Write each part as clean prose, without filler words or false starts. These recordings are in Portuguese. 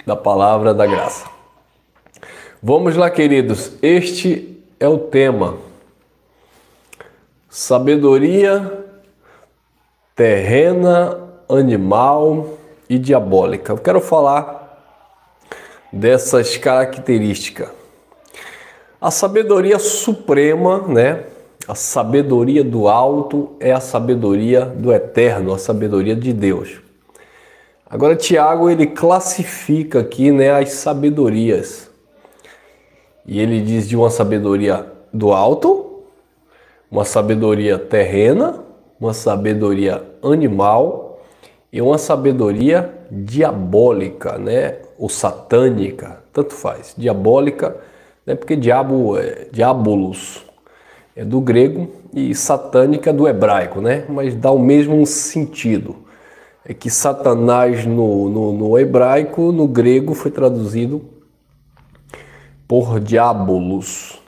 da palavra da graça. Vamos lá, queridos. Este é o tema: sabedoria terrena, animal e diabólica. Eu quero falar dessas características. A sabedoria suprema, né? A sabedoria do alto é a sabedoria do eterno, a sabedoria de Deus. Agora, Tiago, ele classifica aqui, né, as sabedorias. E ele diz de uma sabedoria do alto, uma sabedoria terrena, uma sabedoria animal e uma sabedoria diabólica, né, ou satânica, tanto faz. Diabólica, né, porque diabo é diabolos, é do grego, e satânica é do hebraico, né, mas dá o mesmo sentido. É que Satanás no hebraico, no grego, foi traduzido por diabolos.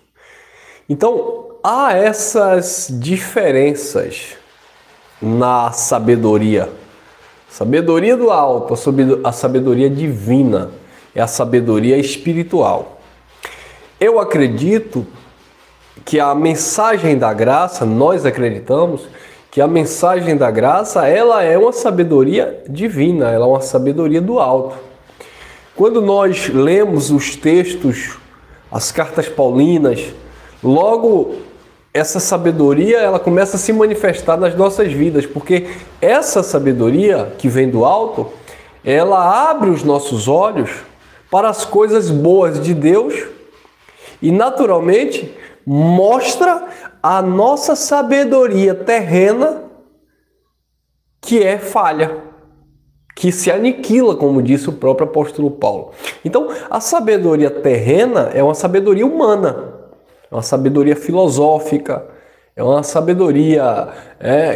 Então, há essas diferenças na sabedoria. Sabedoria do alto, a sabedoria divina, é a sabedoria espiritual. Eu acredito que a mensagem da graça, nós acreditamos que a mensagem da graça, ela é uma sabedoria divina, ela é uma sabedoria do alto. Quando nós lemos os textos, as cartas paulinas, logo essa sabedoria, ela começa a se manifestar nas nossas vidas, porque essa sabedoria que vem do alto, ela abre os nossos olhos para as coisas boas de Deus e naturalmente mostra a nossa sabedoria terrena, que é falha, que se aniquila, como disse o próprio apóstolo Paulo. Então, a sabedoria terrena é uma sabedoria humana, é uma sabedoria filosófica, é uma sabedoria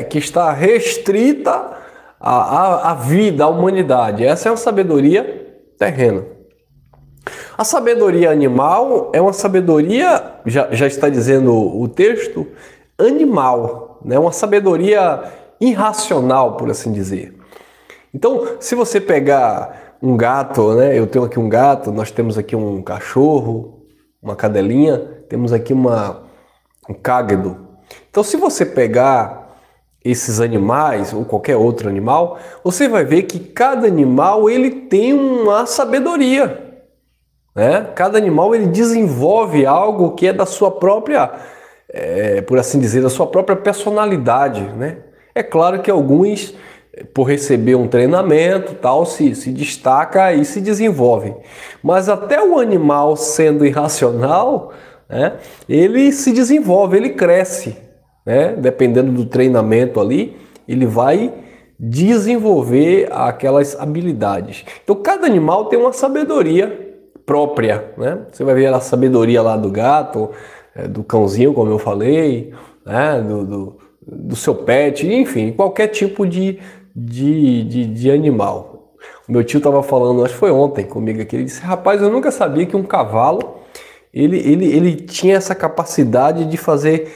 que está restrita à vida, à humanidade. Essa é uma sabedoria terrena. A sabedoria animal é uma sabedoria, já está dizendo o texto, animal, né? Uma sabedoria irracional, por assim dizer. Então, se você pegar um gato, né? Eu tenho aqui um gato, nós temos aqui um cachorro, uma cadelinha, temos aqui um cágado. Então, se você pegar esses animais ou qualquer outro animal, você vai ver que cada animal ele tem uma sabedoria. Cada animal ele desenvolve algo que é da sua própria, por assim dizer, da sua própria personalidade, né? É claro que alguns, por receber um treinamento, tal, se destaca e se desenvolve. Mas até o animal sendo irracional, né, ele se desenvolve, ele cresce, né? Dependendo do treinamento ali, ele vai desenvolver aquelas habilidades. Então cada animal tem uma sabedoria própria, né? Você vai ver a sabedoria lá do gato, do cãozinho, como eu falei, né? do seu pet, enfim, qualquer tipo de animal. O meu tio estava falando, acho que foi ontem comigo aqui, ele disse: rapaz, eu nunca sabia que um cavalo ele tinha essa capacidade de fazer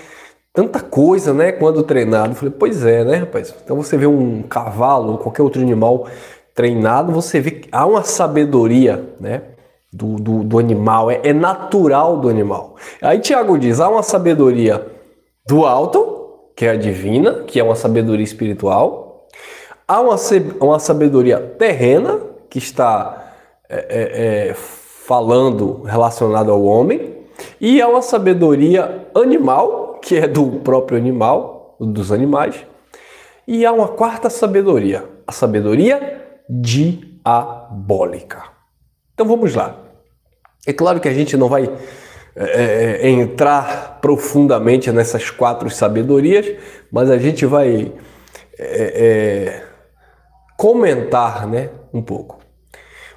tanta coisa, né, quando treinado. Eu falei: pois é, né, rapaz? Então você vê um cavalo ou qualquer outro animal treinado, você vê que há uma sabedoria, né, do animal, é natural do animal. Aí Tiago diz: há uma sabedoria do alto, que é a divina, que é uma sabedoria espiritual. Há uma sabedoria terrena, que está falando relacionada ao homem. E há uma sabedoria animal, que é do próprio animal, dos animais. E há uma quarta sabedoria, a sabedoria diabólica. Então vamos lá. É claro que a gente não vai entrar profundamente nessas quatro sabedorias, mas a gente vai comentar, né, um pouco.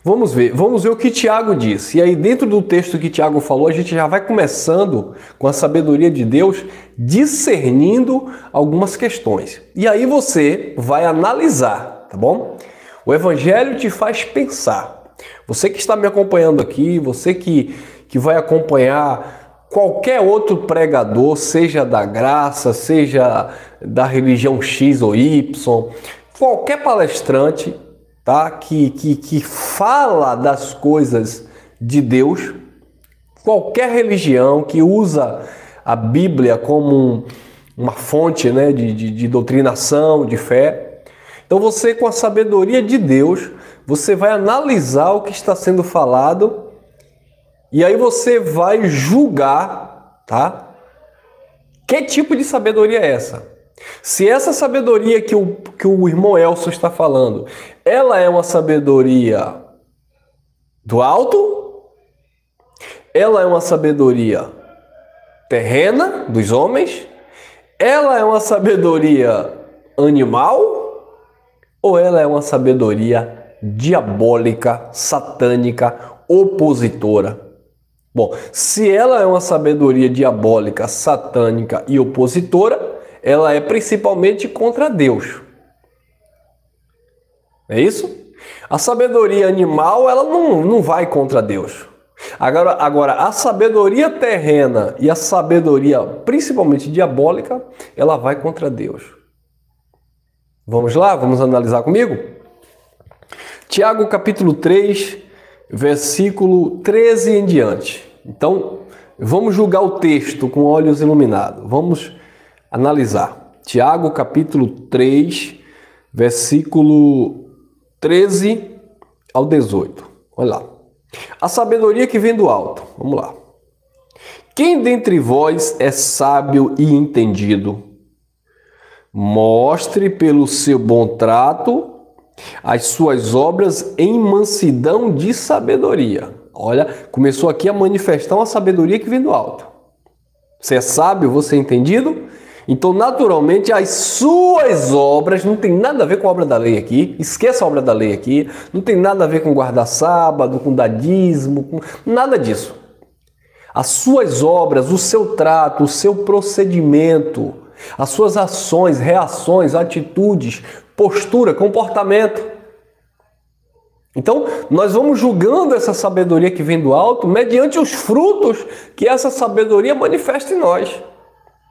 Vamos ver o que Tiago disse. E aí, dentro do texto que Tiago falou, a gente já vai começando com a sabedoria de Deus, discernindo algumas questões. E aí você vai analisar, tá bom? O Evangelho te faz pensar. Você que está me acompanhando aqui, você que vai acompanhar qualquer outro pregador, seja da graça, seja da religião X ou Y, qualquer palestrante, tá? Que fala das coisas de Deus, qualquer religião que usa a Bíblia como uma fonte, né, de doutrinação, de fé. Então você, com a sabedoria de Deus, você vai analisar o que está sendo falado e aí você vai julgar, tá? Que tipo de sabedoria é essa? Se essa sabedoria que o irmão Elcio está falando, ela é uma sabedoria do alto, ela é uma sabedoria terrena, dos homens, ela é uma sabedoria animal, ou ela é uma sabedoria diabólica, satânica, opositora? Bom, se ela é uma sabedoria diabólica, satânica e opositora, ela é principalmente contra Deus. É isso? A sabedoria animal, ela não vai contra Deus. Agora, a sabedoria terrena e a sabedoria principalmente diabólica, ela vai contra Deus. Vamos lá? Vamos analisar comigo? Tiago capítulo 3, versículo 13 em diante. Então, vamos julgar o texto com olhos iluminados. Vamos analisar. Tiago capítulo 3, versículo 13 ao 18. Olha lá. A sabedoria que vem do alto. Vamos lá. Quem dentre vós é sábio e entendido? Mostre pelo seu bom trato as suas obras em mansidão de sabedoria. Olha, começou aqui a manifestar uma sabedoria que vem do alto. Você é sábio, você é entendido? Então, naturalmente, as suas obras, não tem nada a ver com a obra da lei aqui, esqueça a obra da lei aqui, não tem nada a ver com guardar sábado, com dar dízimo, com nada disso. As suas obras, o seu trato, o seu procedimento, as suas ações, reações, atitudes, postura, comportamento. Então, nós vamos julgando essa sabedoria que vem do alto mediante os frutos que essa sabedoria manifesta em nós.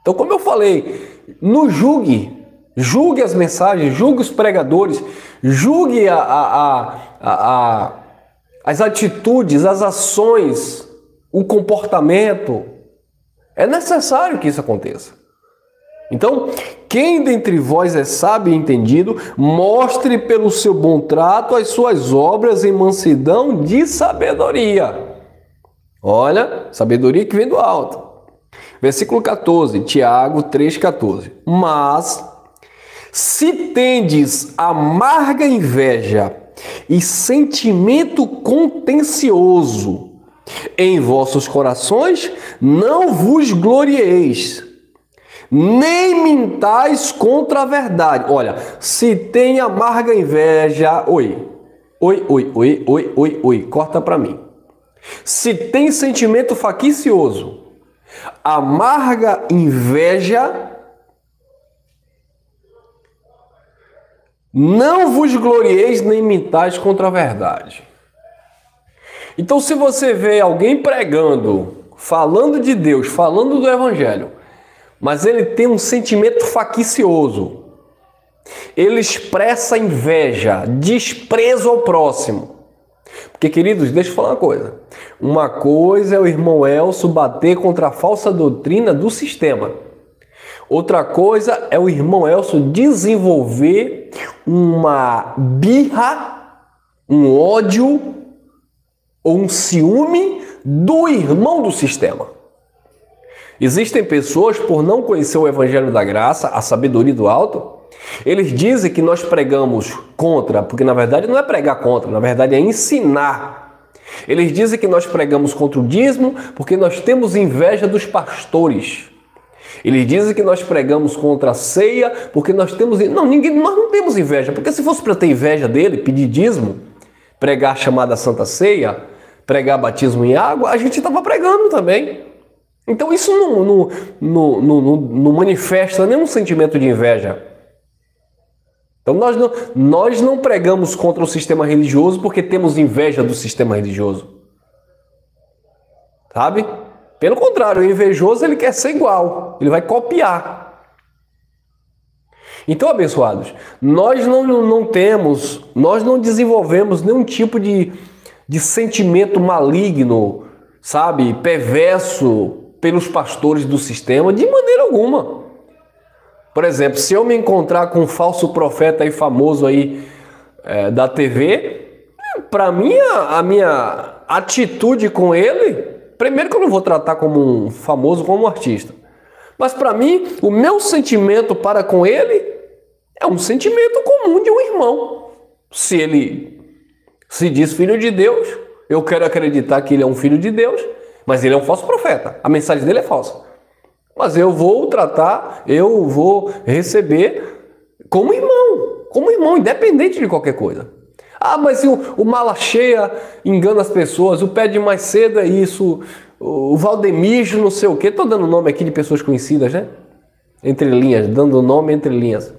Então, como eu falei, nos julgue. Julgue as mensagens, julgue os pregadores, julgue as atitudes, as ações, o comportamento. É necessário que isso aconteça. Então, quem dentre vós é sábio e entendido, mostre pelo seu bom trato as suas obras em mansidão de sabedoria. Olha, sabedoria que vem do alto. Versículo 14, Tiago 3,14. Mas, se tendes amarga inveja e sentimento contencioso em vossos corações, não vos glorieis, nem mintais contra a verdade. Olha, se tem amarga inveja... Oi, corta para mim. Se tem sentimento faccioso, amarga inveja, não vos glorieis nem mintais contra a verdade. Então, se você vê alguém pregando, falando de Deus, falando do Evangelho, mas ele tem um sentimento faccioso, ele expressa inveja, desprezo ao próximo. Porque, queridos, deixa eu falar uma coisa. Uma coisa é o irmão Elcio bater contra a falsa doutrina do sistema. Outra coisa é o irmão Elcio desenvolver uma birra, um ódio ou um ciúme do irmão do sistema. Existem pessoas, por não conhecer o Evangelho da Graça, a sabedoria do alto, eles dizem que nós pregamos contra, porque na verdade não é pregar contra, na verdade é ensinar. Eles dizem que nós pregamos contra o dízimo porque nós temos inveja dos pastores. Eles dizem que nós pregamos contra a ceia porque nós temos... Não, nós não temos inveja, porque se fosse para ter inveja dele, pedir dízimo, pregar a chamada Santa Ceia, pregar batismo em água, a gente estava pregando também. Então isso não manifesta nenhum sentimento de inveja. Então nós não pregamos contra o sistema religioso porque temos inveja do sistema religioso. Sabe? Pelo contrário, o invejoso ele quer ser igual, ele vai copiar. Então, abençoados, nós não desenvolvemos nenhum tipo de sentimento maligno, sabe, perverso pelos pastores do sistema, de maneira alguma. Por exemplo, se eu me encontrar com um falso profeta aí famoso aí da TV, para mim a minha atitude com ele, primeiro que eu não vou tratar como um famoso, como um artista, mas para mim o meu sentimento para com ele é um sentimento comum de um irmão. Se ele se diz filho de Deus, eu quero acreditar que ele é um filho de Deus, mas ele é um falso profeta. A mensagem dele é falsa. Mas eu vou tratar, eu vou receber como irmão, independente de qualquer coisa. Ah, mas o Malacheia engana as pessoas, o Pé de Mais Cedo é isso, o Valdemir não sei o quê. Estou dando nome aqui de pessoas conhecidas, né? Entre linhas, dando nome entre linhas.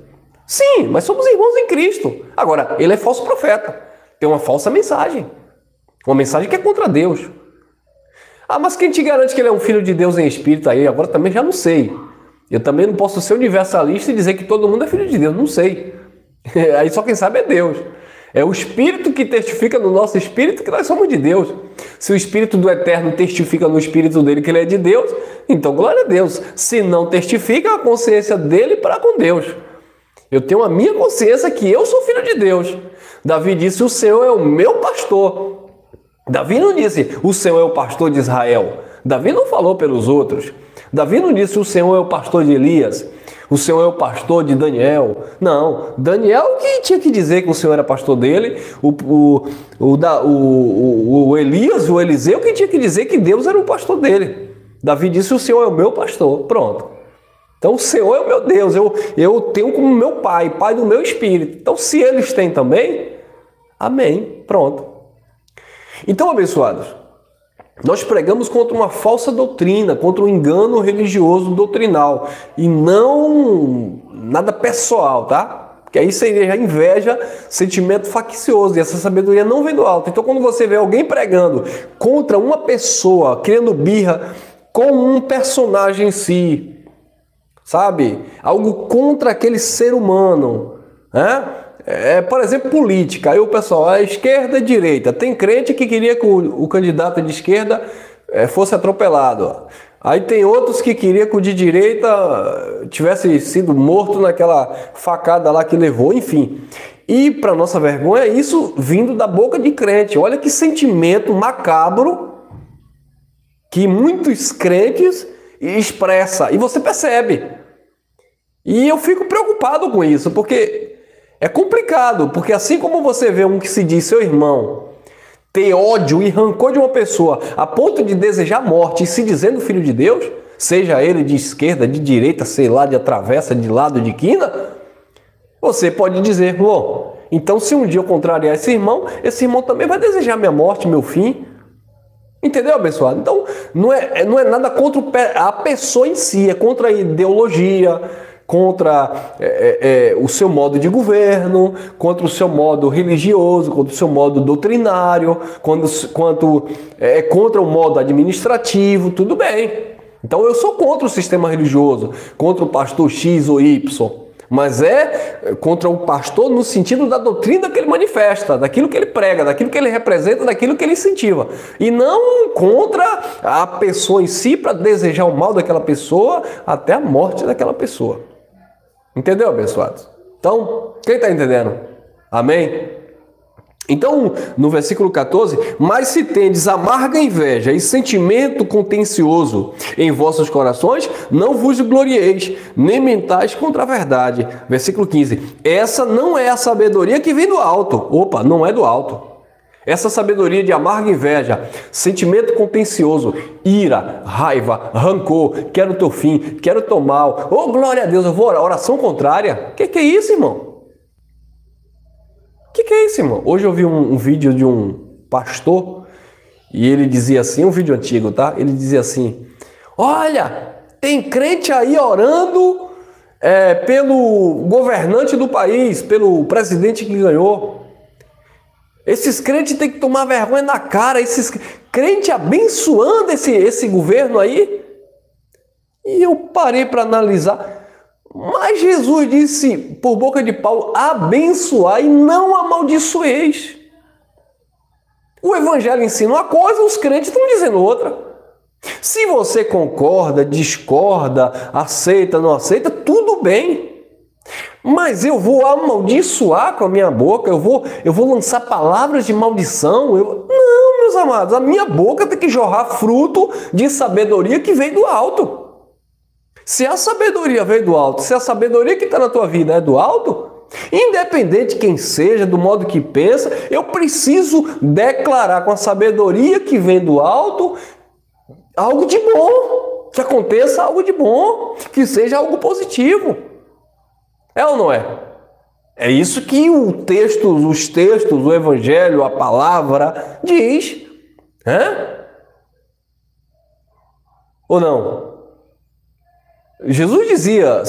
Sim, mas somos irmãos em Cristo. Agora, ele é falso profeta. Tem uma falsa mensagem. Uma mensagem que é contra Deus. Ah, mas quem te garante que ele é um filho de Deus em espírito aí? Agora também já não sei. Eu também não posso ser universalista e dizer que todo mundo é filho de Deus. Não sei. Aí só quem sabe é Deus. É o Espírito que testifica no nosso espírito que nós somos de Deus. Se o Espírito do Eterno testifica no espírito dele que ele é de Deus, então glória a Deus. Se não testifica, a consciência dele para com Deus. Eu tenho a minha consciência que eu sou filho de Deus. Davi disse, o Senhor é o meu pastor. Davi não disse, o Senhor é o pastor de Israel. Davi não falou pelos outros. Davi não disse, o Senhor é o pastor de Elias. O Senhor é o pastor de Daniel. Não, Daniel que tinha que dizer que o Senhor era pastor dele. O Elias, o Eliseu que tinha que dizer que Deus era o pastor dele. Davi disse, o Senhor é o meu pastor. Pronto. Então o Senhor é o meu Deus. Eu tenho como meu pai, pai do meu espírito. Então se eles têm também, amém. Pronto. Então, abençoados, nós pregamos contra uma falsa doutrina, contra um engano religioso doutrinal e não nada pessoal, tá? Porque aí seria inveja, sentimento faccioso e essa sabedoria não vem do alto. Então, quando você vê alguém pregando contra uma pessoa, criando birra com um personagem em si, sabe? Algo contra aquele ser humano, né? Por exemplo, política. Aí o pessoal, a esquerda e a direita. Tem crente que queria que o candidato de esquerda fosse atropelado. Aí tem outros que queria que o de direita tivesse sido morto naquela facada lá que levou, enfim. E para nossa vergonha, isso vindo da boca de crente. Olha que sentimento macabro que muitos crentes expressam. E você percebe. E eu fico preocupado com isso, porque é complicado, porque assim como você vê um que se diz seu irmão ter ódio e rancor de uma pessoa a ponto de desejar morte e se dizendo filho de Deus, seja ele de esquerda, de direita, sei lá, de travessa, de lado, de quina, você pode dizer, bom, então se um dia eu contrariar esse irmão também vai desejar minha morte, meu fim. Entendeu, abençoado? Então não é nada contra a pessoa em si, é contra a ideologia, contra o seu modo de governo, contra o seu modo religioso, contra o seu modo doutrinário, contra o modo administrativo, tudo bem. Então eu sou contra o sistema religioso, contra o pastor X ou Y, mas contra o pastor no sentido da doutrina que ele manifesta, daquilo que ele prega, daquilo que ele representa, daquilo que ele incentiva. E não contra a pessoa em si para desejar o mal daquela pessoa até a morte daquela pessoa. Entendeu, abençoados? Então, quem está entendendo? Amém? Então, no versículo 14, mas se tendes amarga inveja e sentimento contencioso em vossos corações, não vos glorieis, nem mentais contra a verdade. Versículo 15, essa não é a sabedoria que vem do alto. Opa, não é do alto. Essa sabedoria de amarga inveja, sentimento contencioso, ira, raiva, rancor, quero o teu fim, quero o teu mal. Oh, glória a Deus, eu vou orar, oração contrária. Que é isso, irmão? Que é isso, irmão? Hoje eu vi um vídeo de um pastor e ele dizia assim, um vídeo antigo, tá? Ele dizia assim, olha, tem crente aí orando pelo governante do país, pelo presidente que ganhou. Esses crentes têm que tomar vergonha na cara, esses crentes abençoando esse governo aí. E eu parei para analisar. Mas Jesus disse, por boca de Paulo, abençoai e não amaldiçoeis. O Evangelho ensina uma coisa, os crentes estão dizendo outra. Se você concorda, discorda, aceita, não aceita, tudo bem. Mas eu vou amaldiçoar com a minha boca, eu vou lançar palavras de maldição. Não, meus amados, a minha boca tem que jorrar fruto de sabedoria que vem do alto. Se a sabedoria veio do alto, se a sabedoria que está na tua vida é do alto, independente de quem seja, do modo que pensa, eu preciso declarar com a sabedoria que vem do alto algo de bom, que aconteça algo de bom, que seja algo positivo. É ou não é? É isso que os textos, o Evangelho, a palavra diz. Ou não? Jesus dizia,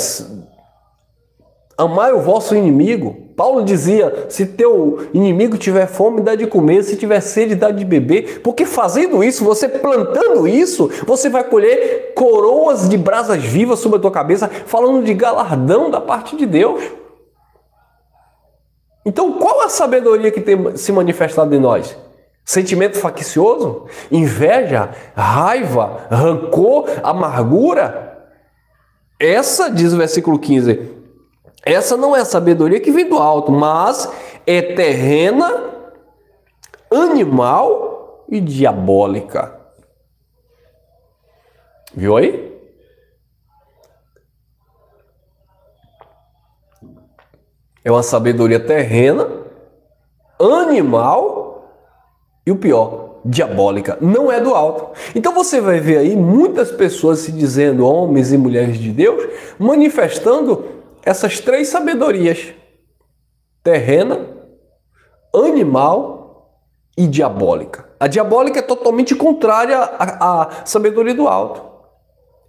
amai o vosso inimigo. Paulo dizia, se teu inimigo tiver fome, dá de comer, se tiver sede, dá de beber. Porque fazendo isso, você plantando isso, você vai colher coroas de brasas vivas sobre a tua cabeça, falando de galardão da parte de Deus. Então, qual a sabedoria que tem se manifestado em nós? Sentimento faccioso? Inveja? Raiva? Rancor? Amargura? Essa, diz o versículo 15, essa não é a sabedoria que vem do alto, mas é terrena, animal e diabólica. Viu aí? É uma sabedoria terrena, animal e o pior, diabólica. Não é do alto. Então você vai ver aí muitas pessoas se dizendo homens e mulheres de Deus, manifestando essas três sabedorias: terrena, animal e diabólica. A diabólica é totalmente contrária à sabedoria do alto.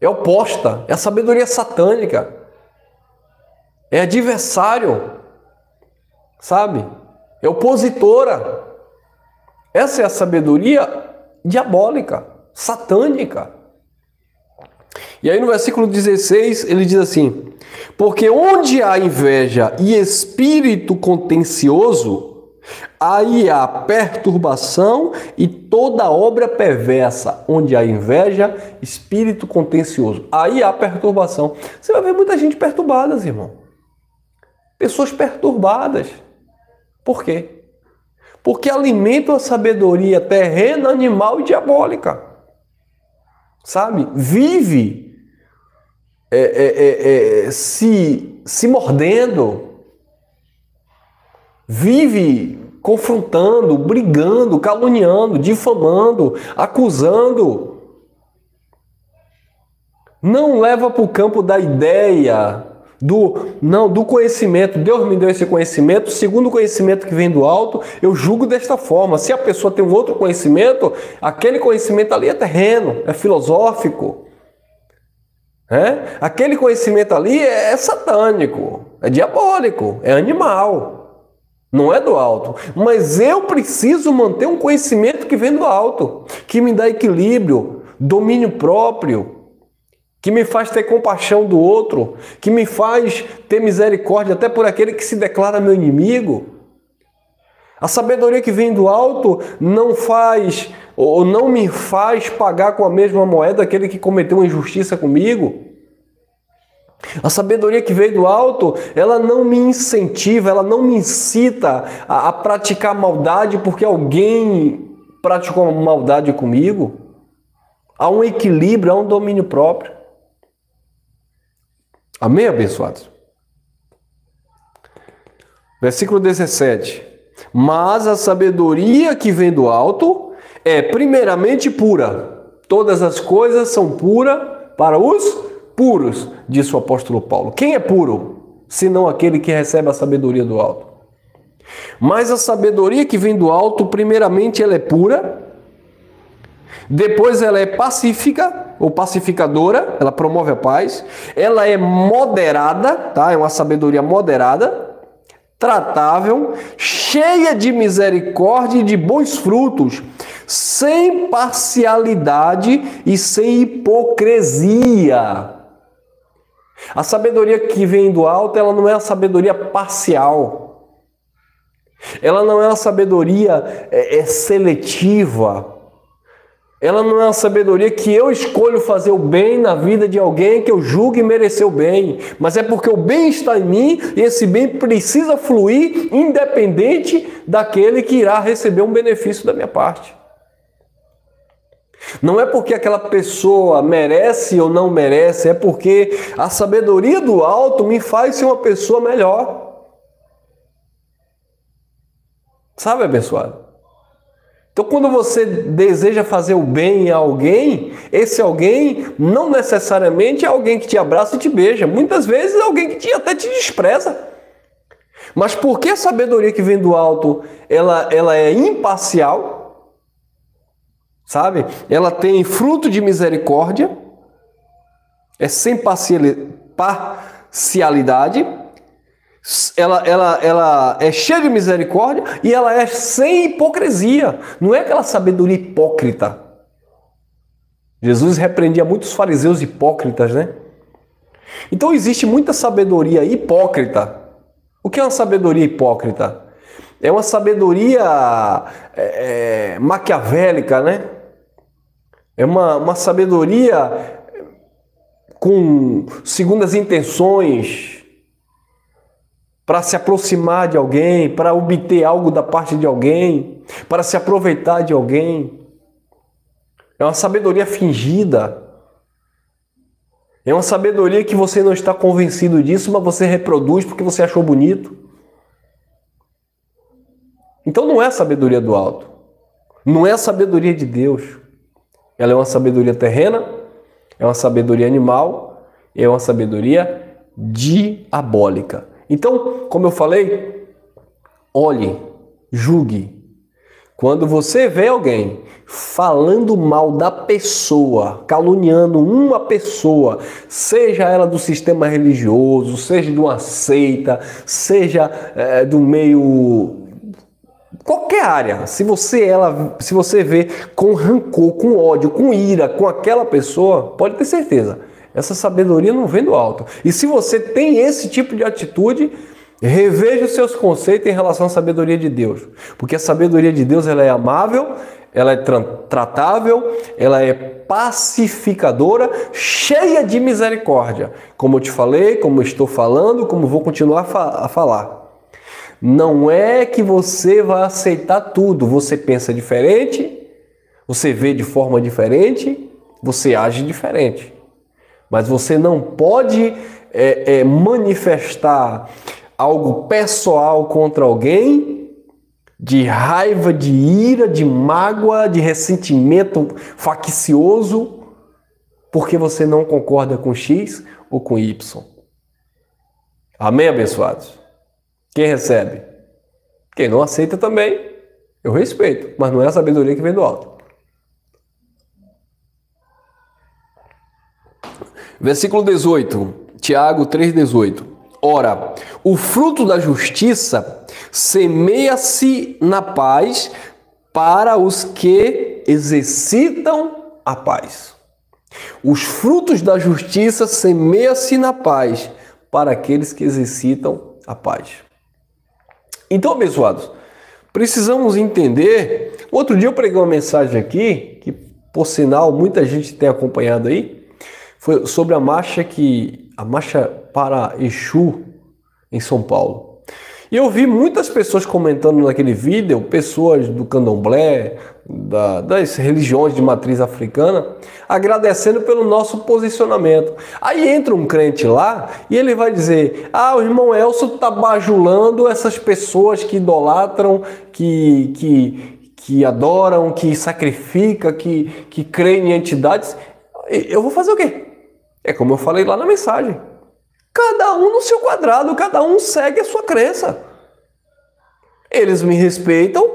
É oposta, é a sabedoria satânica. É adversário, sabe? É opositora. Essa é a sabedoria diabólica, satânica. E aí no versículo 16 ele diz assim: porque onde há inveja e espírito contencioso, aí há perturbação e toda obra perversa. Onde há inveja, espírito contencioso, aí há perturbação. Você vai ver muita gente perturbada, irmão. Pessoas perturbadas. Por quê? Porque alimentam a sabedoria terrena, animal e diabólica. Sabe? Vive se mordendo. Vive confrontando, brigando, caluniando, difamando, acusando. Não leva para o campo da ideia, do conhecimento. Deus me deu esse conhecimento, segundo o conhecimento que vem do alto, eu julgo desta forma. Se a pessoa tem um outro conhecimento, aquele conhecimento ali é terreno, é filosófico. Aquele conhecimento ali é satânico, é diabólico, é animal, não é do alto. Mas eu preciso manter um conhecimento que vem do alto, que me dá equilíbrio, domínio próprio, que me faz ter compaixão do outro, que me faz ter misericórdia até por aquele que se declara meu inimigo. A sabedoria que vem do alto não faz ou não me faz pagar com a mesma moeda aquele que cometeu uma injustiça comigo. A sabedoria que veio do alto, ela não me incentiva, ela não me incita a praticar maldade porque alguém praticou uma maldade comigo. Há um equilíbrio, há um domínio próprio. Amém, abençoados? Versículo 17. Mas a sabedoria que vem do alto é primeiramente pura. Todas as coisas são puras para os puros, disse o apóstolo Paulo. Quem é puro, senão aquele que recebe a sabedoria do alto? Mas a sabedoria que vem do alto, primeiramente ela é pura, depois ela é pacífica ou pacificadora, ela promove a paz, ela é moderada, tá? É uma sabedoria moderada, tratável, cheia de misericórdia e de bons frutos, sem parcialidade e sem hipocrisia. A sabedoria que vem do alto, ela não é a sabedoria parcial. Ela não é uma sabedoria seletiva. Ela não é uma sabedoria que eu escolho fazer o bem na vida de alguém que eu julgo e merecer o bem. Mas é porque o bem está em mim e esse bem precisa fluir independente daquele que irá receber um benefício da minha parte. Não é porque aquela pessoa merece ou não merece, é porque a sabedoria do alto me faz ser uma pessoa melhor. Sabe, abençoado? Então, quando você deseja fazer o bem a alguém, esse alguém não necessariamente é alguém que te abraça e te beija. Muitas vezes é alguém que até te despreza. Mas porque a sabedoria que vem do alto, ela é imparcial, sabe? Ela tem fruto de misericórdia, é sem parcialidade, ela é cheia de misericórdia e ela é sem hipocrisia. Não é aquela sabedoria hipócrita. Jesus repreendia muitos fariseus hipócritas, né? Então existe muita sabedoria hipócrita. O que é uma sabedoria hipócrita? É uma sabedoria maquiavélica, né? É uma sabedoria com segundas intenções, para se aproximar de alguém, para obter algo da parte de alguém, para se aproveitar de alguém. É uma sabedoria fingida. É uma sabedoria que você não está convencido disso, mas você reproduz porque você achou bonito. Então não é a sabedoria do alto. Não é a sabedoria de Deus. Ela é uma sabedoria terrena, é uma sabedoria animal, é uma sabedoria diabólica. Então, como eu falei, olhe, julgue. Quando você vê alguém falando mal da pessoa, caluniando uma pessoa, seja ela do sistema religioso, seja de uma seita, seja do meio... qualquer área, se você vê com rancor, com ódio, com ira, com aquela pessoa, pode ter certeza. Essa sabedoria não vem do alto. E se você tem esse tipo de atitude, reveja os seus conceitos em relação à sabedoria de Deus. Porque a sabedoria de Deus, ela é amável, ela é tratável, ela é pacificadora, cheia de misericórdia. Como eu te falei, como eu estou falando, como vou continuar a falar. Não é que você vai aceitar tudo. Você pensa diferente, você vê de forma diferente, você age diferente. Mas você não pode manifestar algo pessoal contra alguém de raiva, de ira, de mágoa, de ressentimento faccioso, porque você não concorda com X ou com Y. Amém, abençoados? Quem recebe? Quem não aceita também, eu respeito, mas não é a sabedoria que vem do alto. Versículo 18, Tiago 3,18. Ora, o fruto da justiça semeia-se na paz para os que exercitam a paz. Os frutos da justiça semeia-se na paz para aqueles que exercitam a paz. Então, abençoados, precisamos entender... Outro dia eu preguei uma mensagem aqui, que por sinal muita gente tem acompanhado aí, foi sobre a marcha para Exu em São Paulo. E eu vi muitas pessoas comentando naquele vídeo, pessoas do candomblé, das religiões de matriz africana, agradecendo pelo nosso posicionamento. Aí entra um crente lá e ele vai dizer: o irmão Elcio está bajulando essas pessoas que idolatram, que adoram, que sacrificam, que creem em entidades. Eu vou fazer o quê? É como eu falei lá na mensagem. Cada um no seu quadrado, cada um segue a sua crença. Eles me respeitam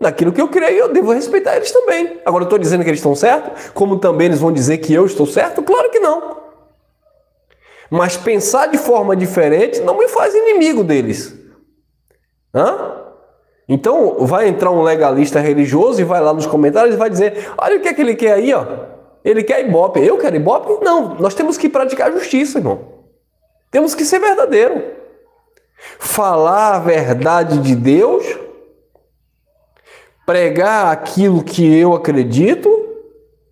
naquilo que eu creio, eu devo respeitar eles também. Agora eu estou dizendo que eles estão certos? Como também eles vão dizer que eu estou certo? Claro que não. Mas pensar de forma diferente não me faz inimigo deles. Então vai entrar um legalista religioso e vai lá nos comentários e vai dizer: olha o que é que ele quer aí, ó. Ele quer Ibope. Eu quero Ibope? Não, nós temos que praticar a justiça, irmão. Temos que ser verdadeiro. Falar a verdade de Deus, pregar aquilo que eu acredito.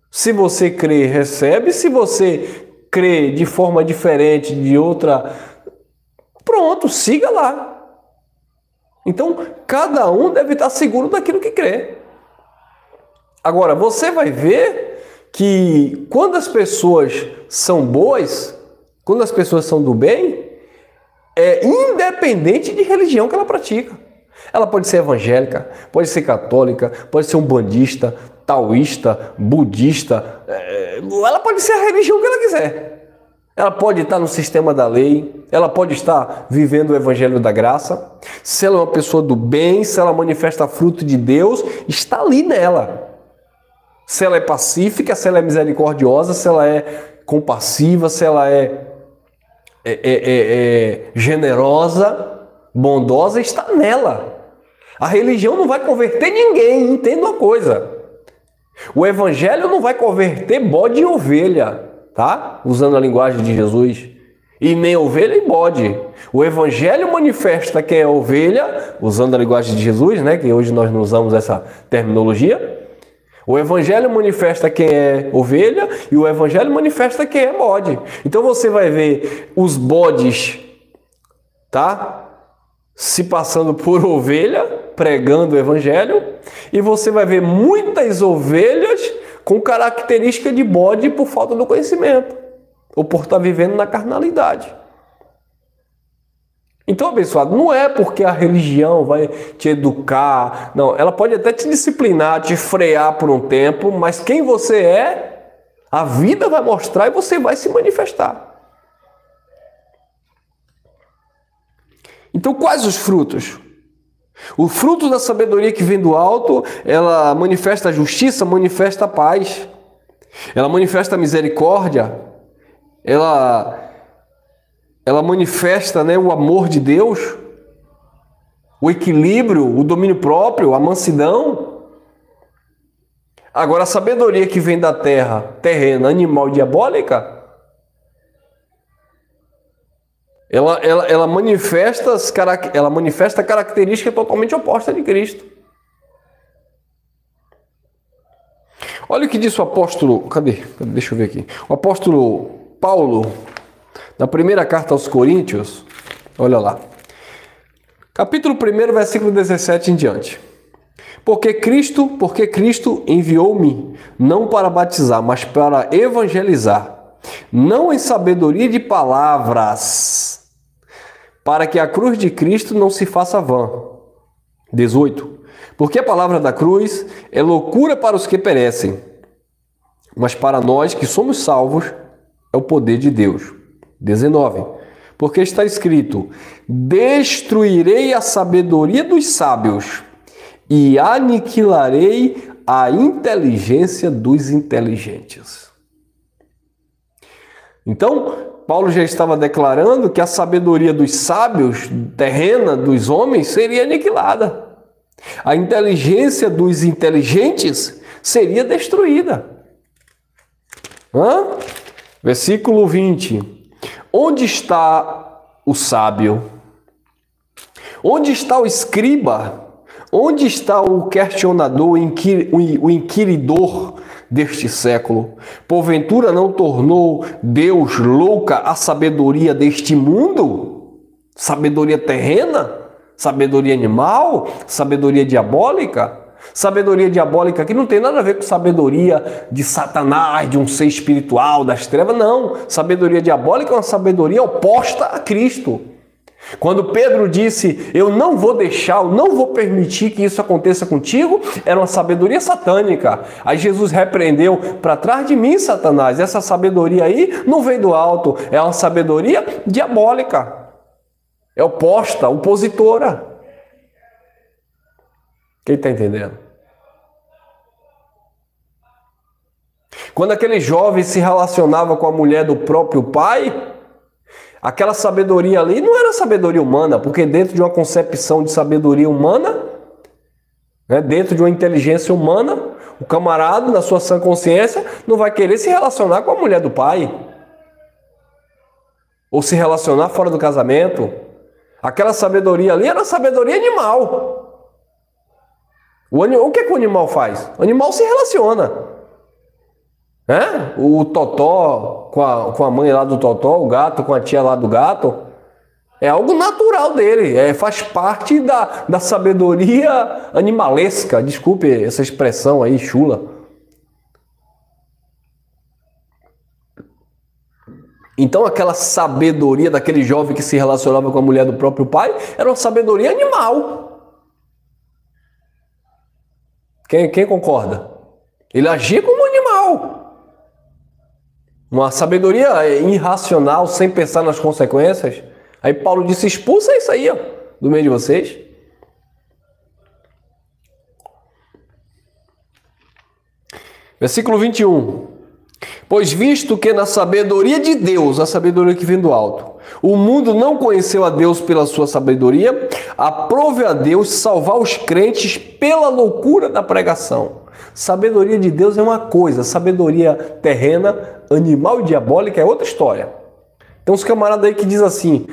Se você crê, recebe. Se você crê de forma diferente de outra, pronto, siga lá. Então, cada um deve estar seguro daquilo que crê. Agora, você vai ver que quando as pessoas são boas, quando as pessoas são do bem, é independente de religião que ela pratica. Ela pode ser evangélica, pode ser católica, pode ser umbandista, taoísta, budista, ela pode ser a religião que ela quiser. Ela pode estar no sistema da lei, ela pode estar vivendo o evangelho da graça. Se ela é uma pessoa do bem, se ela manifesta fruto de Deus, está ali nela. Se ela é pacífica, se ela é misericordiosa, se ela é compassiva, se ela é generosa, bondosa, está nela. A religião não vai converter ninguém, entenda uma coisa. O evangelho não vai converter bode em ovelha, tá? Usando a linguagem de Jesus. E nem ovelha em bode. O evangelho manifesta quem é ovelha, usando a linguagem de Jesus, né? Que hoje nós não usamos essa terminologia. O evangelho manifesta quem é ovelha e o evangelho manifesta quem é bode. Então você vai ver os bodes, tá? Se passando por ovelha, pregando o evangelho, e você vai ver muitas ovelhas com característica de bode por falta do conhecimento, ou por estar vivendo na carnalidade. Então, abençoado, não é porque a religião vai te educar, não, ela pode até te disciplinar, te frear por um tempo, mas quem você é, a vida vai mostrar e você vai se manifestar. Então, quais os frutos? O fruto da sabedoria que vem do alto, ela manifesta a justiça, manifesta a paz, ela manifesta a misericórdia, ela manifesta, né, o amor de Deus, o equilíbrio, o domínio próprio, a mansidão. Agora, a sabedoria que vem da terra, terrena, animal e diabólica, ela manifesta a característica totalmente oposta de Cristo. Olha o que diz o apóstolo, deixa eu ver aqui. O apóstolo Paulo, na primeira carta aos Coríntios, olha lá. Capítulo 1, versículo 17 em diante. Porque Cristo enviou-me, não para batizar, mas para evangelizar, não em sabedoria de palavras, para que a cruz de Cristo não se faça vã. 18. Porque a palavra da cruz é loucura para os que perecem, mas para nós que somos salvos é o poder de Deus. 19. Porque está escrito: destruirei a sabedoria dos sábios e aniquilarei a inteligência dos inteligentes. Então, Paulo já estava declarando que a sabedoria dos sábios, terrena, dos homens, seria aniquilada. A inteligência dos inteligentes seria destruída. Versículo 20. Onde está o sábio? Onde está o escriba? Onde está o questionador, o inquiridor deste século? Porventura não tornou Deus louca a sabedoria deste mundo? Sabedoria terrena? Sabedoria animal? Sabedoria diabólica? Sabedoria diabólica aqui não tem nada a ver com sabedoria de Satanás, de um ser espiritual, das trevas, não. Sabedoria diabólica é uma sabedoria oposta a Cristo. Quando Pedro disse, eu não vou deixar, eu não vou permitir que isso aconteça contigo, era uma sabedoria satânica. Aí Jesus repreendeu, para trás de mim, Satanás, essa sabedoria aí não vem do alto, é uma sabedoria diabólica. É oposta, opositora. Quem está entendendo? Quando aquele jovem se relacionava com a mulher do próprio pai, aquela sabedoria ali não era sabedoria humana, porque dentro de uma concepção de sabedoria humana, né, dentro de uma inteligência humana, o camarada, na sua sã consciência, não vai querer se relacionar com a mulher do pai. ou se relacionar fora do casamento, aquela sabedoria ali era sabedoria animal. O que o animal faz? O animal se relaciona. O totó com a mãe lá do totó, o gato com a tia lá do gato, é algo natural dele, faz parte da sabedoria animalesca. Desculpe essa expressão aí, chula. Então aquela sabedoria daquele jovem que se relacionava com a mulher do próprio pai era uma sabedoria animal. Quem concorda? Ele agia como um animal. Uma sabedoria irracional, sem pensar nas consequências. Aí Paulo disse, expulsa isso aí, ó, do meio de vocês. Versículo 21. Pois visto que na sabedoria de Deus, a sabedoria que vem do alto, o mundo não conheceu a Deus pela sua sabedoria, aprove a Deus salvar os crentes pela loucura da pregação. Sabedoria de Deus é uma coisa, sabedoria terrena, animal e diabólica é outra história. Tem uns camaradas aí que diz assim,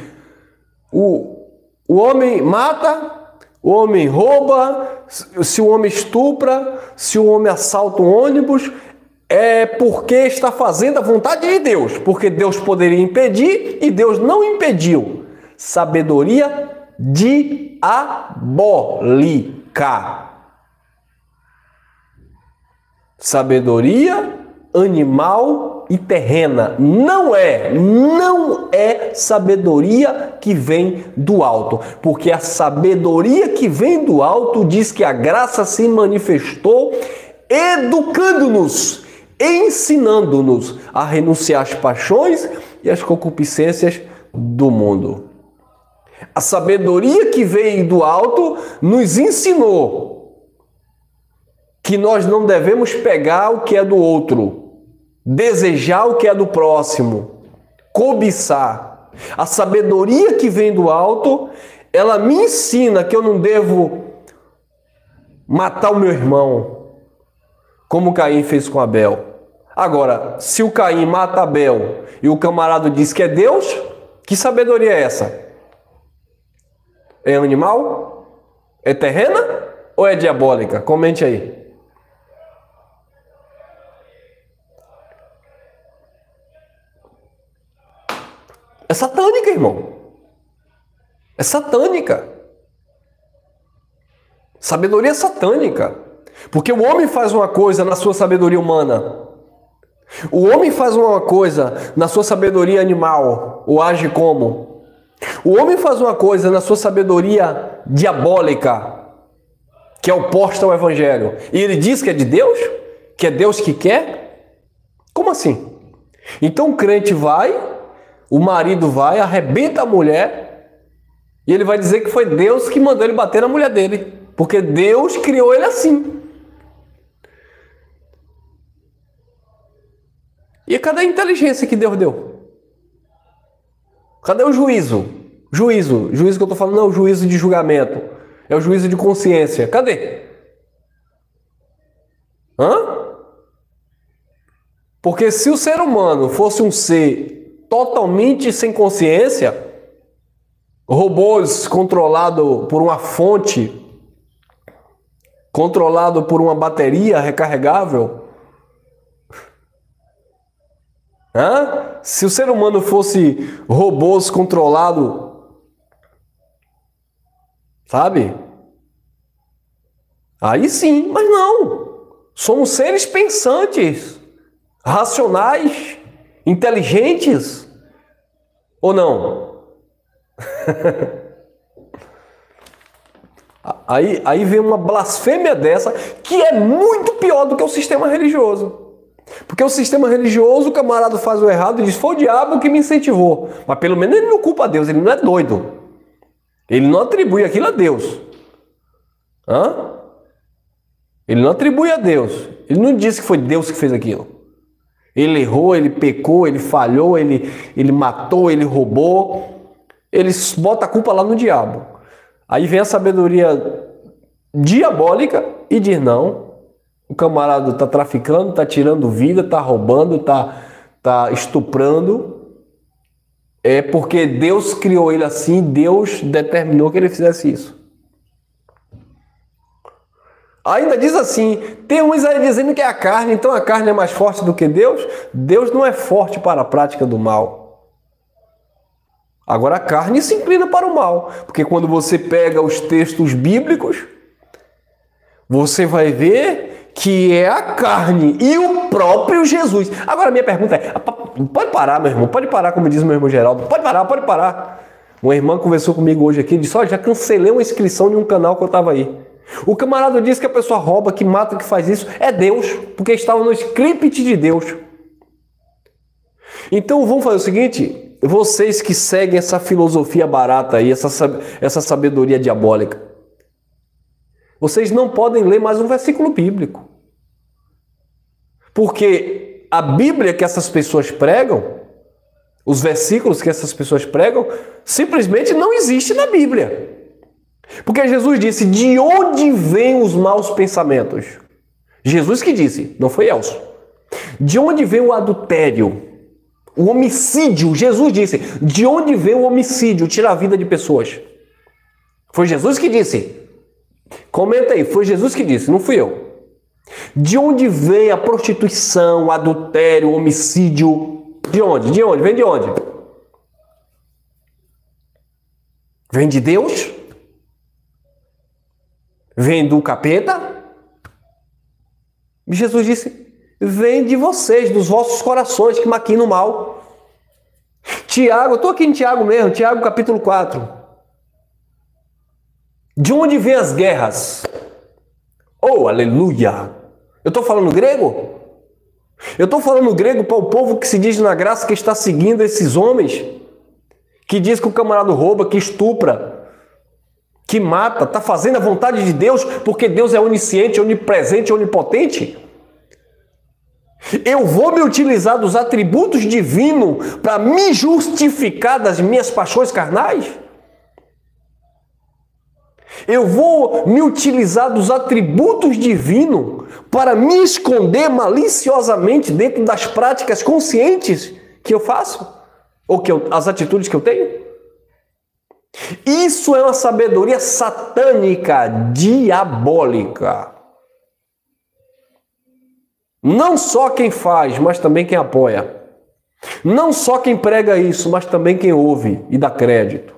o homem mata, o homem rouba, se o homem estupra, se o homem assalta um ônibus, é porque está fazendo a vontade de Deus, porque Deus poderia impedir e Deus não impediu. Sabedoria diabólica. Sabedoria animal e terrena. Não é sabedoria que vem do alto, porque a sabedoria que vem do alto diz que a graça se manifestou educando-nos, ensinando-nos a renunciar às paixões e às concupiscências do mundo. A sabedoria que veio do alto nos ensinou que nós não devemos pegar o que é do outro, desejar o que é do próximo, cobiçar. A sabedoria que vem do alto, ela me ensina que eu não devo matar o meu irmão, como Caim fez com Abel. Agora, se o Caim mata Abel e o camarada diz que é Deus, que sabedoria é essa? É animal? É terrena? Ou é diabólica? Comente aí. É satânica, irmão. É satânica. Sabedoria satânica. Porque o homem faz uma coisa na sua sabedoria humana. O homem faz uma coisa na sua sabedoria animal, ou age como. O homem faz uma coisa na sua sabedoria diabólica, que é oposta ao evangelho. E ele diz que é de Deus? Que é Deus que quer? Como assim? Então o crente vai, o marido vai, arrebenta a mulher, e ele vai dizer que foi Deus que mandou ele bater na mulher dele. Porque Deus criou ele assim. E cadê a inteligência que Deus deu? Cadê o juízo? Juízo que eu estou falando não é o juízo de julgamento. É o juízo de consciência. Cadê? Porque se o ser humano fosse um ser totalmente sem consciência, robôs controlado por uma fonte, controlado por uma bateria recarregável, se o ser humano fosse robôs controlado, sabe? Aí sim, mas não. Somos seres pensantes, racionais, inteligentes, ou não? Aí vem uma blasfêmia dessa, que é muito pior do que o sistema religioso. Porque o sistema religioso, o camarada faz o errado e diz, foi o diabo que me incentivou. Mas pelo menos ele não culpa a Deus, ele não é doido. Ele não atribui aquilo a Deus. Ele não atribui a Deus. Ele não disse que foi Deus que fez aquilo. Ele errou, ele pecou, ele falhou, ele matou, ele roubou. Ele bota a culpa lá no diabo. Aí vem a sabedoria diabólica e diz, não, o camarada está traficando, está tirando vida, está roubando, está estuprando. é porque Deus criou ele assim, Deus determinou que ele fizesse isso. Ainda diz assim, tem uns aí dizendo que é a carne, então a carne é mais forte do que Deus. Deus não é forte para a prática do mal. Agora a carne se inclina para o mal, porque quando você pega os textos bíblicos, você vai ver que é a carne e o próprio Jesus. Agora a minha pergunta é, pode parar, meu irmão, pode parar, como diz meu irmão Geraldo, pode parar. Uma irmã conversou comigo hoje aqui, disse, olha, já cancelei uma inscrição de um canal que eu estava aí. O camarada disse que a pessoa rouba, que mata, que faz isso, é Deus, porque estava no script de Deus. Então vamos fazer o seguinte, vocês que seguem essa filosofia barata aí, essa sabedoria diabólica, vocês não podem ler mais um versículo bíblico. Porque a Bíblia que essas pessoas pregam, os versículos que essas pessoas pregam, simplesmente não existe na Bíblia. Porque Jesus disse, de onde vêm os maus pensamentos? Jesus que disse, não foi Elcio. De onde vem o adultério? O homicídio? Jesus disse, de onde vem o homicídio? Tira a vida de pessoas. Foi Jesus que disse. Comenta aí, foi Jesus que disse, não fui eu. De onde vem a prostituição, o adultério, o homicídio? De onde? De onde? Vem de onde? Vem de Deus? Vem do capeta? Jesus disse, vem de vocês, dos vossos corações que maquinam o mal. Tiago, eu estou aqui em Tiago mesmo, Tiago capítulo 4. De onde vêm as guerras? Oh, aleluia! Eu estou falando grego? Eu estou falando grego para o povo que se diz na graça que está seguindo esses homens, que diz que o camarada rouba, que estupra, que mata, está fazendo a vontade de Deus, porque Deus é onisciente, onipresente, onipotente. Eu vou me utilizar dos atributos divinos para me justificar das minhas paixões carnais? Eu vou me utilizar dos atributos divinos para me esconder maliciosamente dentro das práticas conscientes que eu faço? Ou as atitudes que eu tenho? Isso é uma sabedoria satânica, diabólica. Não só quem faz, mas também quem apoia. Não só quem prega isso, mas também quem ouve e dá crédito.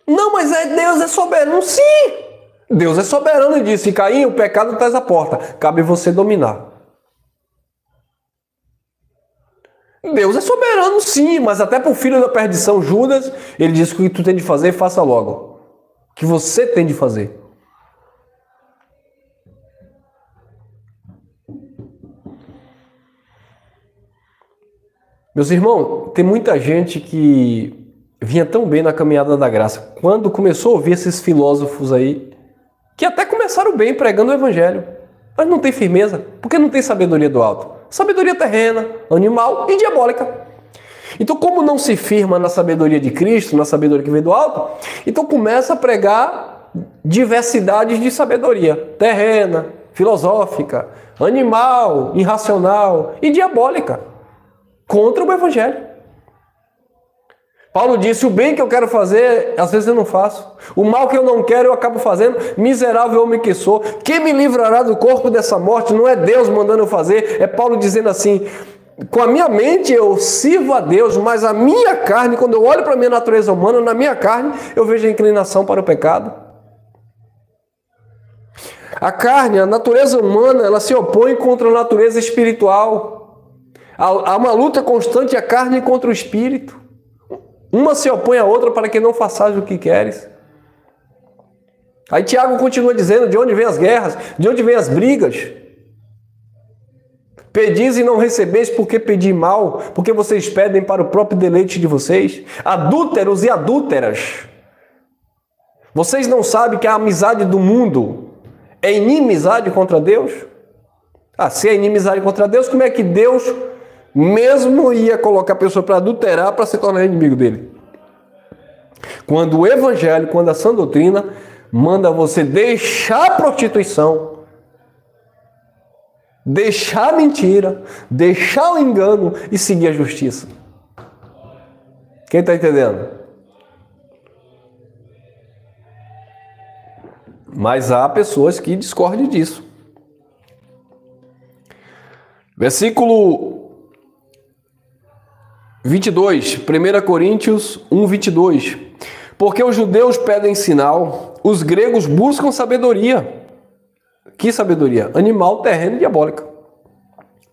Não, mas Deus é soberano. Sim! Deus é soberano e disse, Caim, o pecado traz a porta. Cabe você dominar. Deus é soberano, sim, mas até para o filho da perdição, Judas, ele disse que o que tu tem de fazer, faça logo. O que você tem de fazer. Meus irmãos, tem muita gente que vinha tão bem na caminhada da graça. Quando começou a ouvir esses filósofos aí, que até começaram bem pregando o evangelho, mas não tem firmeza, porque não tem sabedoria do alto. Sabedoria terrena, animal e diabólica. Então, como não se firma na sabedoria de Cristo, na sabedoria que vem do alto, então começa a pregar diversidades de sabedoria. Terrena, filosófica, animal, irracional e diabólica. Contra o evangelho. Paulo disse, o bem que eu quero fazer, às vezes eu não faço. O mal que eu não quero, eu acabo fazendo. Miserável homem que sou. Quem me livrará do corpo dessa morte? Não é Deus mandando eu fazer. É Paulo dizendo assim, com a minha mente eu sirvo a Deus, mas a minha carne, quando eu olho para a minha natureza humana, na minha carne, eu vejo a inclinação para o pecado. A carne, a natureza humana, ela se opõe contra a natureza espiritual. Há uma luta constante a carne contra o espírito. Uma se opõe à outra para que não façais o que queres. Aí Tiago continua dizendo, de onde vêm as guerras? De onde vêm as brigas? Pedis e não recebeis porque pedi mal, porque vocês pedem para o próprio deleite de vocês. Adúlteros e adúlteras. Vocês não sabem que a amizade do mundo é inimizade contra Deus? Ah, se é inimizade contra Deus, como é que Deus mesmo ia colocar a pessoa para adulterar para se tornar inimigo dele? Quando o evangelho, quando a sã doutrina manda você deixar a prostituição deixar a mentira, deixar o engano e seguir a justiça. Quem está entendendo? Mas há pessoas que discordam disso. Versículo 22, 1 Coríntios 1, 22. Porque os judeus pedem sinal, os gregos buscam sabedoria. Que sabedoria? Animal, terreno e diabólica.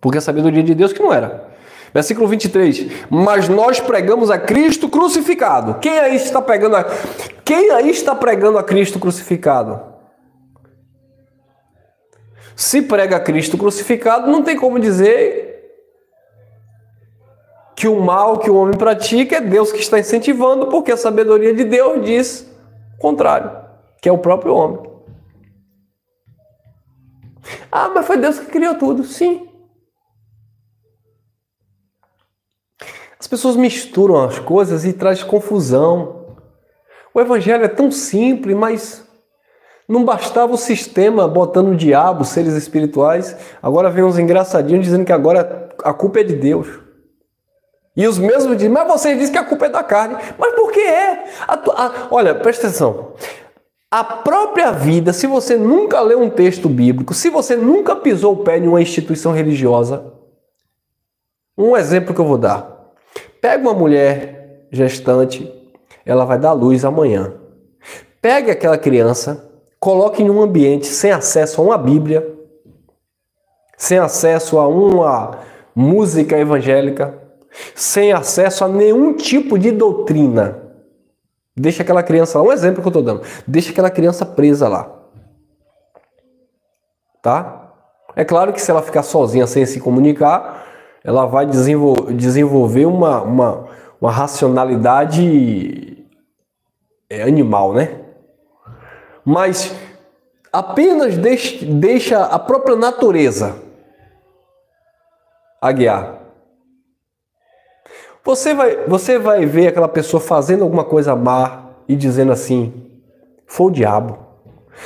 Porque a sabedoria de Deus que não era. Versículo 23. Mas nós pregamos a Cristo crucificado. Quem aí está pregando a Cristo crucificado? Se prega a Cristo crucificado, não tem como dizer que o mal que o homem pratica é Deus que está incentivando, porque a sabedoria de Deus diz o contrário, que é o próprio homem. Ah, mas foi Deus que criou tudo. Sim. As pessoas misturam as coisas e traz confusão. O evangelho é tão simples, mas não bastava o sistema botando o diabo, seres espirituais. Agora vem uns engraçadinhos dizendo que agora a culpa é de Deus. E os mesmos dizem, mas vocês dizem que a culpa é da carne. Mas por que é? Olha, presta atenção. A própria vida, se você nunca leu um texto bíblico, se você nunca pisou o pé em uma instituição religiosa, um exemplo que eu vou dar. Pega uma mulher gestante, ela vai dar luz amanhã. Pegue aquela criança, coloque em um ambiente sem acesso a uma Bíblia, sem acesso a uma música evangélica, sem acesso a nenhum tipo de doutrina. Deixa aquela criança lá, um exemplo que eu estou dando, deixa aquela criança presa lá. Tá? É claro que se ela ficar sozinha sem se comunicar, ela vai desenvolver uma racionalidade animal, né? Mas apenas deixa a própria natureza a guiar. Você vai ver aquela pessoa fazendo alguma coisa má e dizendo assim, foi o diabo.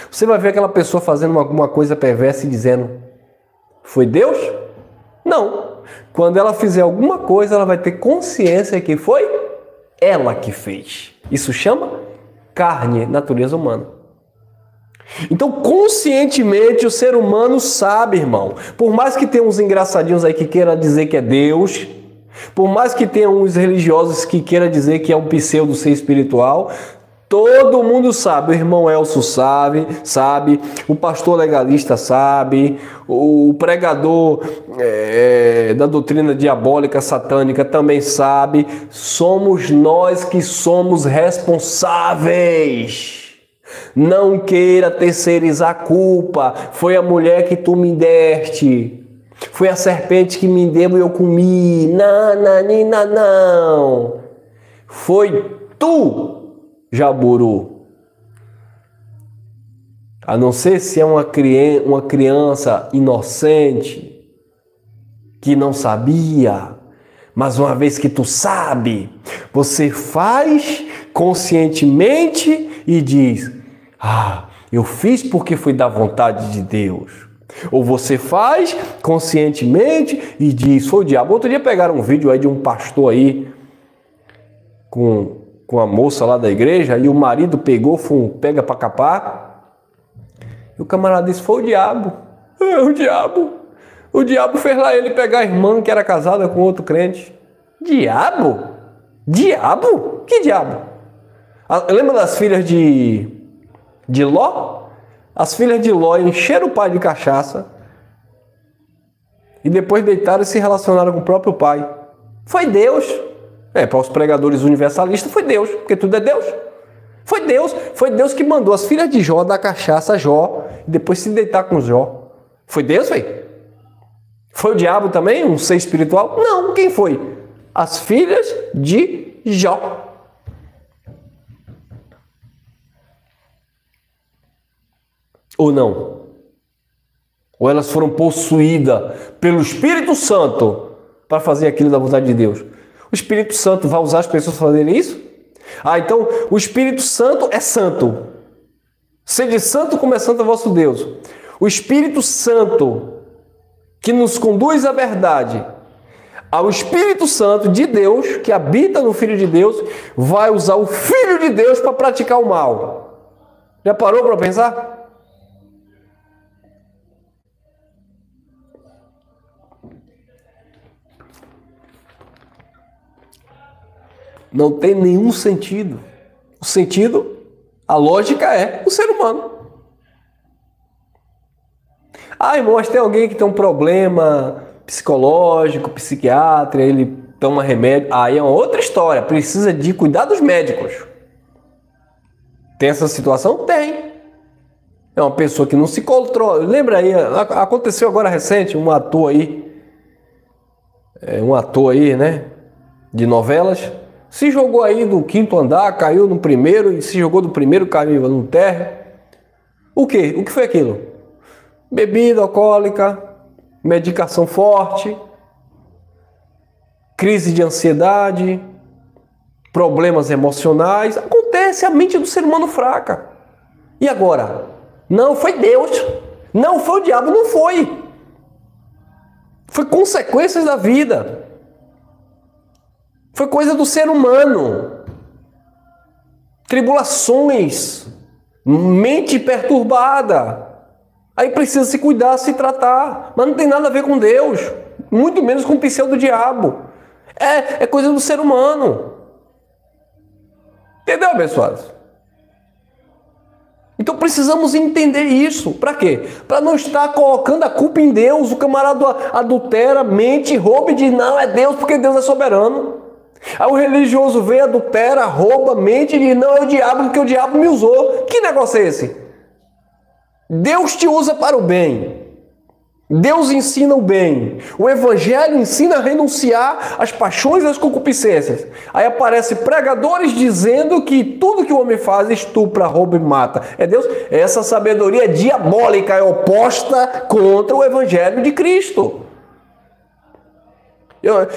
Você vai ver aquela pessoa fazendo alguma coisa perversa e dizendo, foi Deus? Não. Quando ela fizer alguma coisa, ela vai ter consciência que foi ela que fez. Isso chama carne, natureza humana. Então, conscientemente, o ser humano sabe, irmão. Por mais que tenha uns engraçadinhos aí que queiram dizer que é Deus, por mais que tenha uns religiosos que queiram dizer que é um pseudo ser espiritual, todo mundo sabe. O irmão Elcio sabe, o pastor legalista sabe, o pregador da doutrina diabólica, satânica também sabe. Somos nós que somos responsáveis. Não queira terceirizar a culpa. Foi a mulher que tu me deste. Foi a serpente que me deu e eu comi. Não. Foi tu, jaburu. A não ser se é uma criança inocente que não sabia. Mas uma vez que tu sabe, você faz conscientemente e diz, eu fiz porque foi da vontade de Deus. Ou você faz conscientemente e diz, foi o diabo. Outro dia pegaram um vídeo aí de um pastor aí com a moça lá da igreja e o marido pegou, foi um pega pra capar. E o camarada disse, foi o diabo. O diabo. O diabo fez lá ele pegar a irmã que era casada com outro crente. Diabo? Diabo? Que diabo? Lembra das filhas de Ló? As filhas de Ló encheram o pai de cachaça e depois deitaram e se relacionaram com o próprio pai. Foi Deus. Para os pregadores universalistas foi Deus, porque tudo é Deus. Foi Deus que mandou as filhas de Jó dar cachaça a Jó e depois se deitar com Jó. Foi Deus, velho? Foi o diabo também, um ser espiritual? Não, quem foi? As filhas de Jó. Ou não? Ou elas foram possuídas pelo Espírito Santo para fazer aquilo da vontade de Deus? O Espírito Santo vai usar as pessoas para fazerem isso? Então o Espírito Santo é santo. Sede santo como é santo o vosso Deus. O Espírito Santo que nos conduz à verdade, ao Espírito Santo de Deus, que habita no Filho de Deus, vai usar o Filho de Deus para praticar o mal. Já parou para pensar? Não tem nenhum sentido. O sentido, a lógica é o ser humano. Ah, irmão, mas tem alguém que tem um problema psicológico, psiquiatra, ele toma remédio. Aí é uma outra história, precisa de cuidar dos médicos. Tem essa situação? Tem. É uma pessoa que não se controla. Lembra aí, aconteceu agora recente, um ator aí, né, de novelas, se jogou aí do 5º andar, caiu no primeiro, e se jogou do primeiro, caiu no térreo. O quê? O que foi aquilo? Bebida alcoólica, medicação forte, crise de ansiedade, problemas emocionais. Acontece, a mente do ser humano fraca. E agora? Não foi Deus, não foi o diabo, não foi. Foi consequências da vida. Foi coisa do ser humano. Tribulações, mente perturbada. Aí precisa se cuidar, se tratar. Mas não tem nada a ver com Deus. Muito menos com o pseudo-diabo. É coisa do ser humano. Entendeu, abençoados? Então precisamos entender isso. Para quê? Para não estar colocando a culpa em Deus. O camarada adultera, mente, rouba e diz, não, é Deus porque Deus é soberano. Aí o religioso vem, adultera, rouba, mente e diz, não, é o diabo porque o diabo me usou. Que negócio é esse? Deus te usa para o bem. Deus ensina o bem. O Evangelho ensina a renunciar às paixões e às concupiscências. Aí aparecem pregadores dizendo que tudo que o homem faz estupra, rouba e mata. É Deus? Essa sabedoria diabólica é oposta contra o Evangelho de Cristo.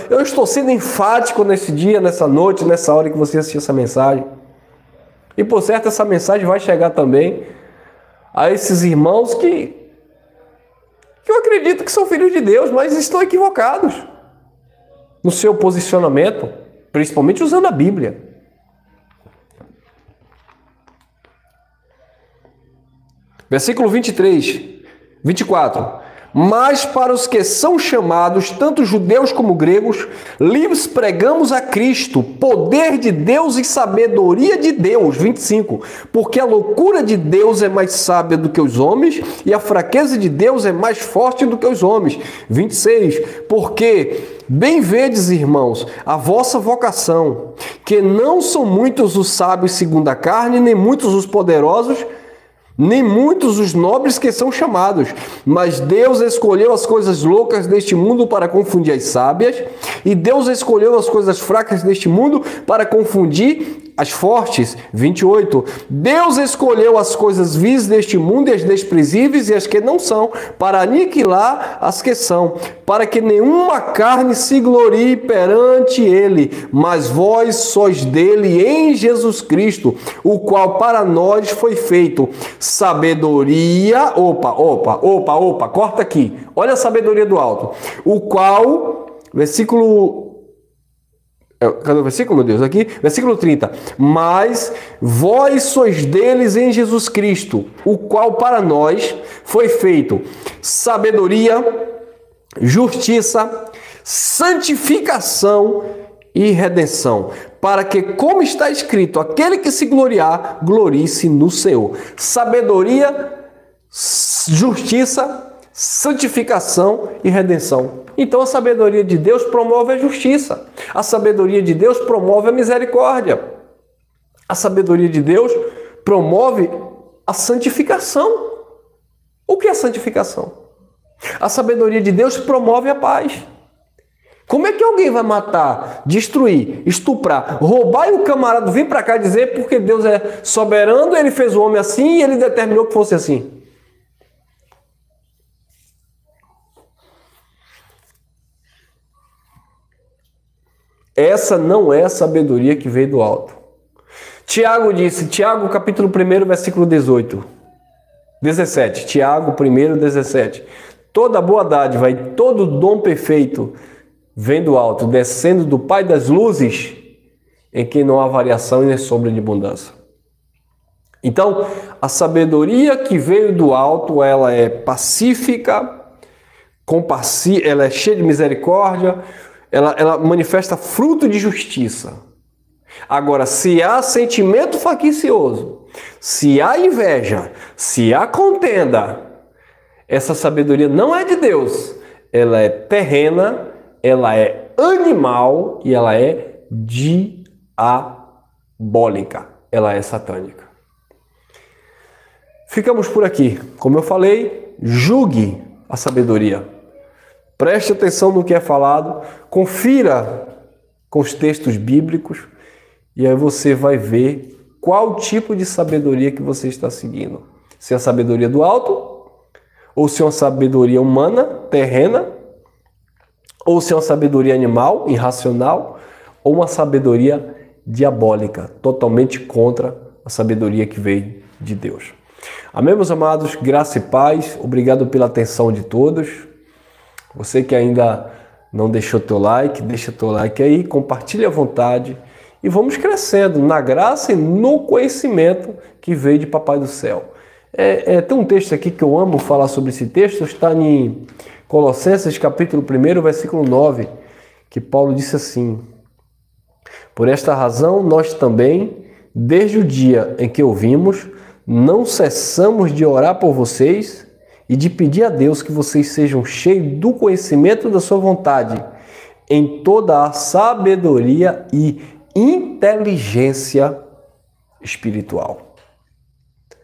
Eu estou sendo enfático nesse dia, nessa noite, nessa hora que você assistiu essa mensagem. E por certo, essa mensagem vai chegar também a esses irmãos que eu acredito que são filhos de Deus, mas estão equivocados no seu posicionamento, principalmente usando a Bíblia. Versículo 24. Mas para os que são chamados, tanto judeus como gregos, lhes pregamos a Cristo, poder de Deus e sabedoria de Deus. 25. Porque a loucura de Deus é mais sábia do que os homens, e a fraqueza de Deus é mais forte do que os homens. 26. Porque bem vedes, irmãos, a vossa vocação, que não são muitos os sábios segundo a carne, nem muitos os poderosos, nem muitos os nobres que são chamados, mas Deus escolheu as coisas loucas deste mundo para confundir as sábias, e Deus escolheu as coisas fracas deste mundo para confundir as fortes. 28. Deus escolheu as coisas vis deste mundo e as desprezíveis e as que não são, para aniquilar as que são, para que nenhuma carne se glorie perante ele, mas vós sois dele em Jesus Cristo, o qual para nós foi feito sabedoria, corta aqui, olha a sabedoria do alto, o qual, cadê o versículo, meu Deus? Aqui, versículo 30. Mas vós sois deles em Jesus Cristo, o qual para nós foi feito sabedoria, justiça, santificação e redenção, para que, como está escrito, aquele que se gloriar, glorie-se no Senhor. Sabedoria, justiça, santificação e redenção. Então a sabedoria de Deus promove a justiça. A sabedoria de Deus promove a misericórdia. A sabedoria de Deus promove a santificação. O que é santificação? A sabedoria de Deus promove a paz. Como é que alguém vai matar, destruir, estuprar, roubar e o camarada vir para cá dizer porque Deus é soberano, ele fez o homem assim e ele determinou que fosse assim? Essa não é a sabedoria que veio do alto. Tiago disse, Tiago capítulo 1, versículo 17. Tiago 1, 17. Toda boa dádiva e todo dom perfeito vem do alto, descendo do Pai das luzes, em que não há variação e nem sombra de abundância. Então, a sabedoria que veio do alto, ela é pacífica, ela é cheia de misericórdia, ela manifesta fruto de justiça. Agora, se há sentimento faccioso, se há inveja, se há contenda, essa sabedoria não é de Deus. Ela é terrena, ela é animal e ela é diabólica. Ela é satânica. Ficamos por aqui. Como eu falei, julgue a sabedoria. Preste atenção no que é falado, confira com os textos bíblicos e aí você vai ver qual tipo de sabedoria que você está seguindo. Se é a sabedoria do alto, ou se é uma sabedoria humana, terrena, ou se é uma sabedoria animal, irracional, ou uma sabedoria diabólica, totalmente contra a sabedoria que veio de Deus. Amém, meus amados? Graça e paz. Obrigado pela atenção de todos. Você que ainda não deixou teu like, deixa teu like aí, compartilhe à vontade e vamos crescendo na graça e no conhecimento que veio de Papai do Céu. Tem um texto aqui que eu amo falar sobre esse texto, está em Colossenses capítulo 1, versículo 9, que Paulo disse assim: por esta razão nós também, desde o dia em que ouvimos, não cessamos de orar por vocês e de pedir a Deus que vocês sejam cheios do conhecimento da sua vontade, em toda a sabedoria e inteligência espiritual.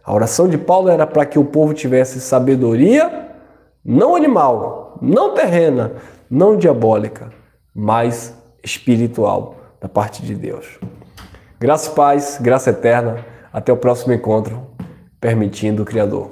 A oração de Paulo era para que o povo tivesse sabedoria, não animal, não terrena, não diabólica, mas espiritual, da parte de Deus. Graça e paz, graça eterna. Até o próximo encontro, permitindo o Criador.